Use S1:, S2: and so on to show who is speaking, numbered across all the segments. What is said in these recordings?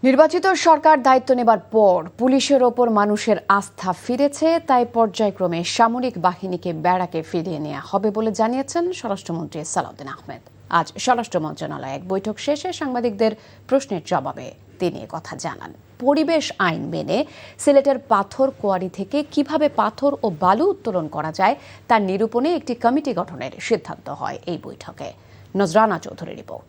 S1: নির্বাচিত সরকার দায়িত্ব নেবার পর পুলিশের ওপর মানুষের আস্থা ফিরেছে, তাই পর্যায়ক্রমে সামরিক বাহিনীকে ব্যারাকে ফিরিয়ে নেওয়া হবে বলে জানিয়েছেন স্বরাষ্ট্রমন্ত্রী সালাউদ্দিন আহমেদ। আজ স্বরাষ্ট্র মন্ত্রণালয়ে এক বৈঠক শেষে সাংবাদিকদের প্রশ্নের জবাবে তিনি কথা জানান। পরিবেশ আইন মেনে সিলেটের পাথর কোয়ারি থেকে কিভাবে পাথর ও বালু উত্তোলন করা যায় তার নিরূপণে একটি কমিটি গঠনের সিদ্ধান্ত হয় এই বৈঠকে। নজরানা চৌধুরীর রিপোর্ট।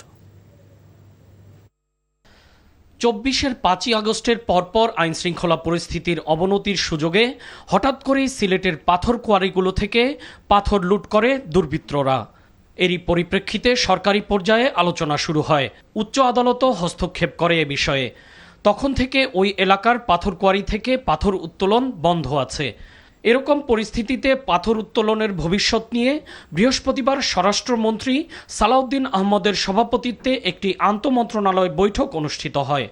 S2: ২৪-এর ৫ই আগস্টের পরপর আইনশৃঙ্খলা পরিস্থিতির অবনতির সুযোগে হঠাৎ করেই সিলেটের পাথর কোয়ারিগুলো থেকে পাথর লুট করে দুর্বৃত্তরা। এরই পরিপ্রেক্ষিতে সরকারি পর্যায়ে আলোচনা শুরু হয়। উচ্চ আদালতও হস্তক্ষেপ করে এ বিষয়ে। তখন থেকে ওই এলাকার পাথর কোয়ারি থেকে পাথর উত্তোলন বন্ধ আছে। এরকম পরিস্থিতিতে পাথর উত্তোলনের ভবিষ্যৎ নিয়ে বৃহস্পতিবার স্বরাষ্ট্রমন্ত্রী সালাউদ্দিন আহমদের সভাপতিত্বে একটি আন্তঃমন্ত্রণালয় বৈঠক অনুষ্ঠিত হয়।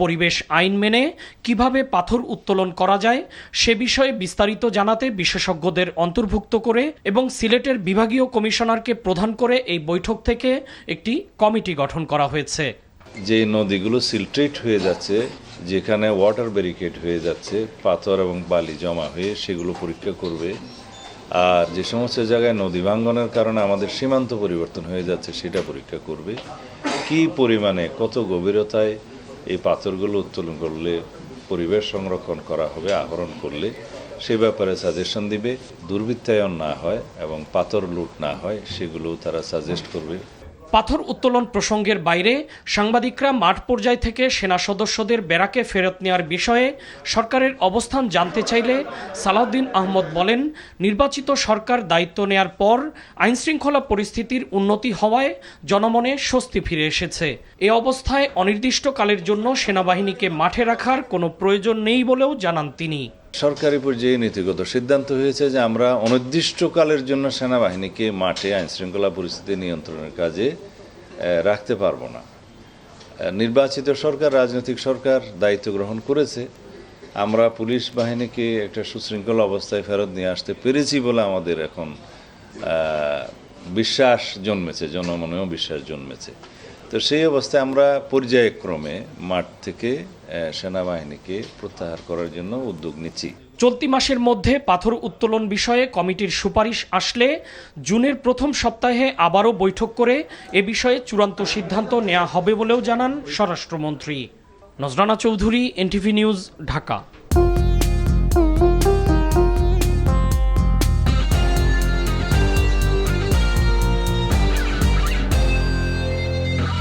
S2: পরিবেশ আইন মেনে কিভাবে পাথর উত্তোলন করা যায় সে বিষয়ে বিস্তারিত জানাতে বিশেষজ্ঞদের অন্তর্ভুক্ত করে এবং সিলেটের বিভাগীয় কমিশনারকে প্রধান করে এই বৈঠক থেকে একটি কমিটি গঠন করা হয়েছে।
S3: যে নদীগুলো সিলট্রেট হয়ে যাচ্ছে, যেখানে ওয়াটার ব্যারিকেড হয়ে যাচ্ছে, পাথর এবং বালি জমা হয়ে সেগুলো পরীক্ষা করবে। আর যে সমস্ত জায়গায় নদী ভাঙ্গনের কারণে আমাদের সীমান্ত পরিবর্তন হয়ে যাচ্ছে সেটা পরীক্ষা করবে। কি পরিমাণে কত গভীরতায় এই পাথরগুলো উত্তোলন করলে পরিবেশ সংরক্ষণ করা হবে, আহরণ করলে সে ব্যাপারে সাজেশন দিবে। দুর্বৃত্তায়ন না হয় এবং পাথর লুট না হয় সেগুলো তারা সাজেস্ট করবে।
S2: পাথর উত্তোলন প্রসঙ্গের বাইরে সাংবাদিকরা মাঠ পর্যায় থেকে সেনা সদস্যদের ব্যারাকে ফেরত নেওয়ার বিষয়ে সরকারের অবস্থান জানতে চাইলে সালাউদ্দিন আহমদ বলেন, নির্বাচিত সরকার দায়িত্ব নেয়ার পর আইনশৃঙ্খলা পরিস্থিতির উন্নতি হওয়ায় জনমনে স্বস্তি ফিরে এসেছে। এ অবস্থায় অনির্দিষ্টকালের জন্য সেনাবাহিনীকে মাঠে রাখার কোনো প্রয়োজন নেই বলেও জানান তিনি।
S3: সরকারি পর্যায়ে নীতিগত সিদ্ধান্ত হয়েছে যে আমরা অনির্দিষ্টকালের জন্য সেনাবাহিনীকে মাঠে আইনশৃঙ্খলা পরিস্থিতি নিয়ন্ত্রণের কাজে রাখতে পারবো না। নির্বাচিত সরকার, রাজনৈতিক সরকার দায়িত্ব গ্রহণ করেছে। আমরা পুলিশ বাহিনীকে একটা সুশৃঙ্খল অবস্থায় ফেরত নিয়ে আসতে পেরেছি বলে আমাদের এখন বিশ্বাস জন্মেছে, জনমনেও বিশ্বাস জন্মেছে। তো সেই অবস্থায় আমরা পর্যায়ক্রমে মাঠ থেকে সেনাবাহিনীকে প্রত্যাহার করার জন্য উদ্যোগ নিচ্ছি।
S2: চলতি মাসের মধ্যে পাথর উত্তোলন বিষয়ে কমিটির সুপারিশ আসলে জুনের প্রথম সপ্তাহে আবারও বৈঠক করে এ বিষয়ে চূড়ান্ত সিদ্ধান্ত নেওয়া হবে বলেও জানান স্বরাষ্ট্রমন্ত্রী। নজরানা চৌধুরী, এনটিভি নিউজ, ঢাকা।